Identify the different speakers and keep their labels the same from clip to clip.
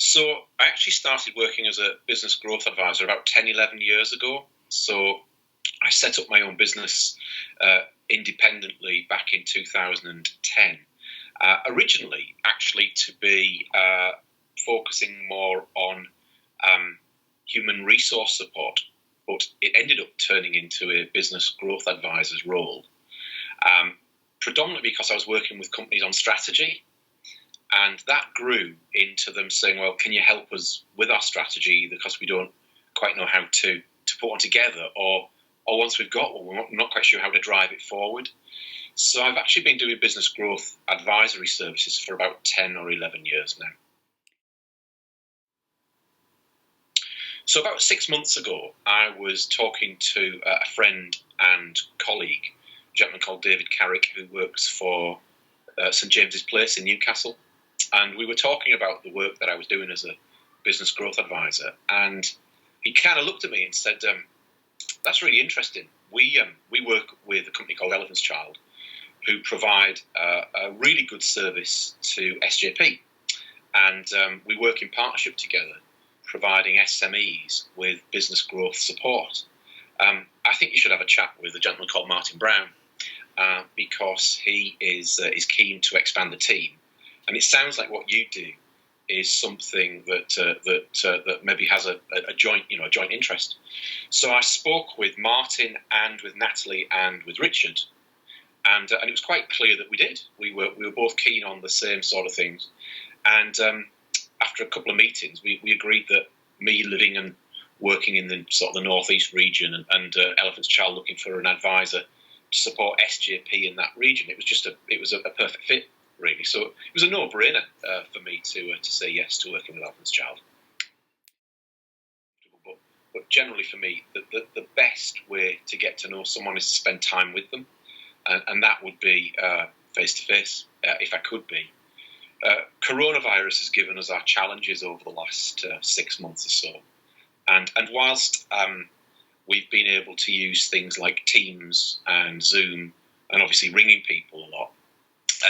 Speaker 1: So I actually started working as a business growth advisor about 10, 11 years ago. So I set up my own business independently back in 2010. Originally, actually, to be focusing more on human resource support, but it ended up turning into a business growth advisor's role, predominantly because I was working with companies on strategy. And that grew into them saying, well, can you help us with our strategy because we don't quite know how to put one together, or once we've got one, we're not quite sure how to drive it forward. So I've actually been doing business growth advisory services for about 10 or 11 years now. So about 6 months ago, I was talking to a friend and colleague, a gentleman called David Carrick, who works for St James's Place in Newcastle. And we were talking about the work that I was doing as a business growth advisor. And he kind of looked at me and said, that's really interesting. We work with a company called Elephant's Child, who provide a really good service to SJP. And we work in partnership together, providing SMEs with business growth support. I think you should have a chat with a gentleman called Martin Brown, because he is keen to expand the team. And it sounds like what you do is something that maybe has a joint interest. So I spoke with Martin and with Natalie and with Richard, and it was quite clear that we did. We were both keen on the same sort of things. And after a couple of meetings, we agreed that me living and working in the sort of the northeast region, and Elephant's Child looking for an advisor to support SJP in that region, it was a perfect fit, really. So it was a no-brainer for me to say yes to working with Elephant's Child. But generally for me, the best way to get to know someone is to spend time with them, and that would be face-to-face, if I could be. Coronavirus has given us our challenges over the last 6 months or so. And whilst we've been able to use things like Teams and Zoom and obviously ringing people a lot,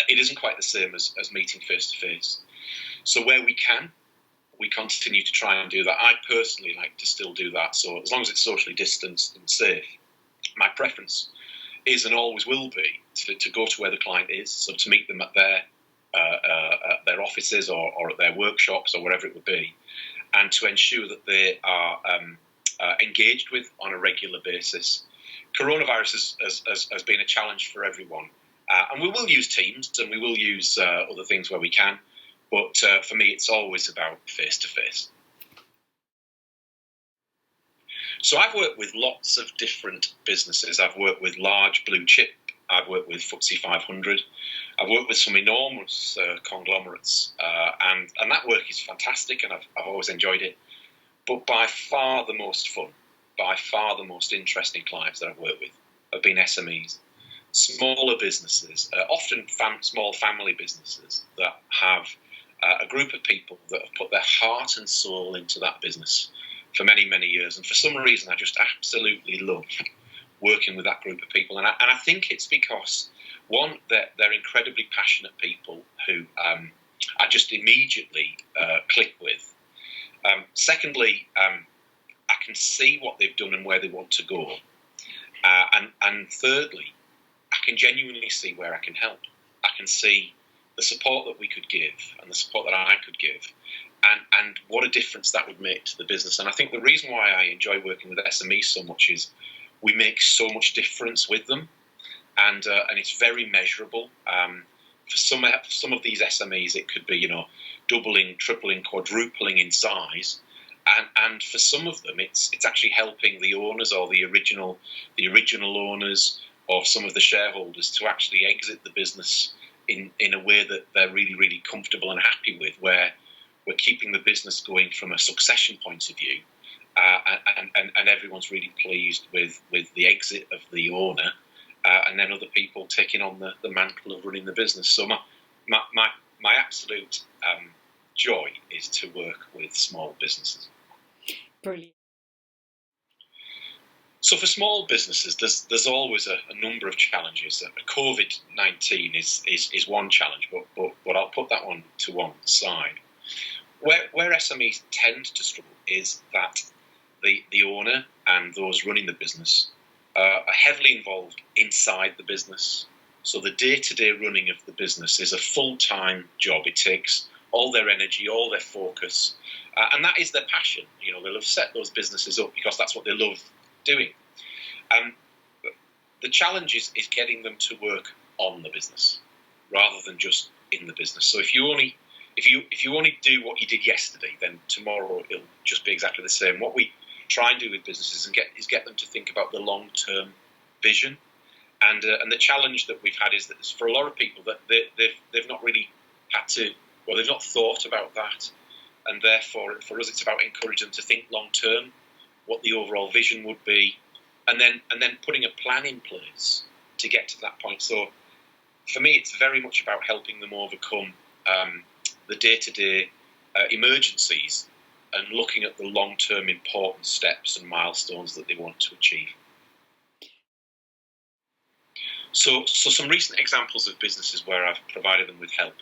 Speaker 1: it isn't quite the same as meeting face-to-face. So where we can, we continue to try and do that. I personally like to still do that. So as long as it's socially distanced and safe, my preference is and always will be to go to where the client is, so to meet them at their offices or at their workshops or wherever it would be, and to ensure that they are engaged with on a regular basis. Coronavirus has been a challenge for everyone, and we will use Teams and we will use other things where we can, but for me it's always about face-to-face. So I've worked with lots of different businesses. I've worked with large blue chip, I've worked with FTSE 500, I've worked with some enormous conglomerates, and that work is fantastic, and I've always enjoyed it. But by far the most fun, by far the most interesting clients that I've worked with have been SMEs, smaller businesses, often small family businesses that have a group of people that have put their heart and soul into that business for many, many years. And for some reason, I just absolutely love working with that group of people. And I think it's because, one, they're incredibly passionate people who I just immediately click with. Secondly, I can see what they've done and where they want to go. And thirdly, I can genuinely see where I can help. I can see the support that we could give and the support that I could give, and what a difference that would make to the business. And I think the reason why I enjoy working with SMEs so much is we make so much difference with them, and it's very measurable. For some of these SMEs, it could be doubling, tripling, quadrupling in size, and for some of them, it's actually helping the owners or the original owners or some of the shareholders to actually exit the business in a way that they're really, really comfortable and happy with, where we're keeping the business going from a succession point of view, and everyone's really pleased with the exit of the owner, and then other people taking on the mantle of running the business. So my absolute joy is to work with small businesses.
Speaker 2: Brilliant.
Speaker 1: So for small businesses, there's always a number of challenges. COVID-19 is one challenge, but I'll put that one to one side. Where SMEs tend to struggle is that the owner and those running the business are heavily involved inside the business. So the day-to-day running of the business is a full-time job. It takes all their energy, all their focus, and that is their passion. They'll have set those businesses up because that's what they love doing. The challenge is getting them to work on the business rather than just in the business. So if you only do what you did yesterday, then tomorrow it'll just be exactly the same. What we try and do with businesses is get them to think about the long-term vision. And the challenge that we've had is that for a lot of people that they've not really had to, well, they've not thought about that, and therefore for us it's about encouraging them to think long-term, what the overall vision would be, and then putting a plan in place to get to that point. So for me, it's very much about helping them overcome the day-to-day emergencies and looking at the long-term important steps and milestones that they want to achieve. So some recent examples of businesses where I've provided them with help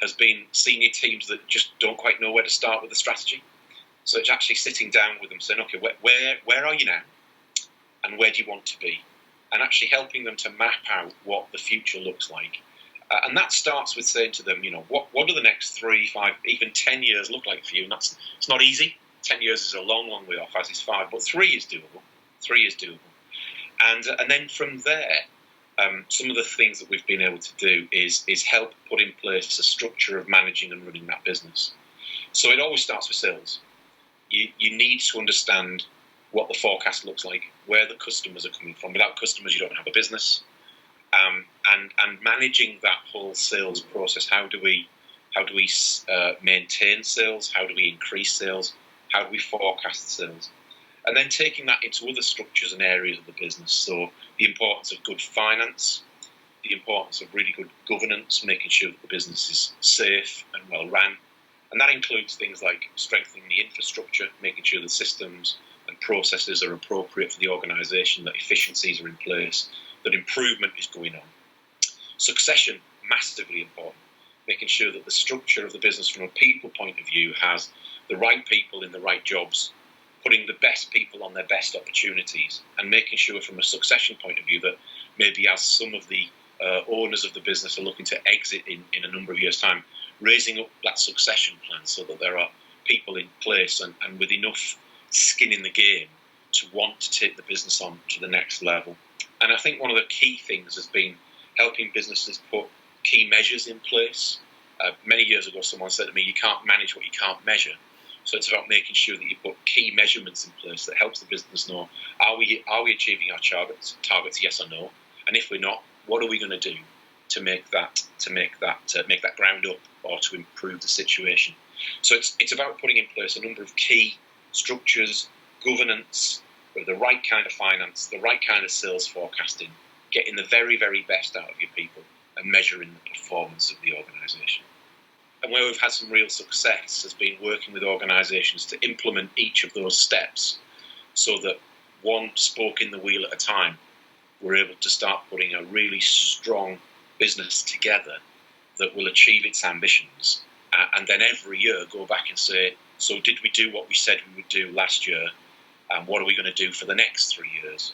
Speaker 1: has been senior teams that just don't quite know where to start with the strategy. So it's actually sitting down with them saying, okay, where are you now and where do you want to be? And actually helping them to map out what the future looks like. And that starts with saying to them, what do the next 3, 5, even 10 years look like for you? And it's not easy. 10 years is a long, long way off, as is 5, but 3 is doable. 3 is doable. And then from there, some of the things that we've been able to do is help put in place a structure of managing and running that business. So it always starts with sales. You need to understand what the forecast looks like, where the customers are coming from. Without customers, you don't have a business. And managing that whole sales process. How do we maintain sales? How do we increase sales? How do we forecast sales? And then taking that into other structures and areas of the business. So the importance of good finance, the importance of really good governance, making sure that the business is safe and well run. And that includes things like strengthening the infrastructure, making sure the systems and processes are appropriate for the organisation, that efficiencies are in place, that improvement is going on. Succession, massively important, making sure that the structure of the business from a people point of view has the right people in the right jobs, putting the best people on their best opportunities, and making sure from a succession point of view that maybe as some of the owners of the business are looking to exit in a number of years' time, raising up that succession plan so that there are people in place and with enough skin in the game to want to take the business on to the next level. And I think one of the key things has been helping businesses put key measures in place. Many years ago, someone said to me, you can't manage what you can't measure. So it's about making sure that you put key measurements in place that helps the business know, are we achieving our targets, yes or no? And if we're not, what are we going to do to make that ground up or to improve the situation? So it's about putting in place a number of key structures, governance, with the right kind of finance, the right kind of sales forecasting, getting the very, very best out of your people and measuring the performance of the organisation. And where we've had some real success has been working with organisations to implement each of those steps so that one spoke in the wheel at a time, we're able to start putting a really strong business together that will achieve its ambitions. And then every year go back and say, so did we do what we said we would do last year? And what are we going to do for the next 3 years?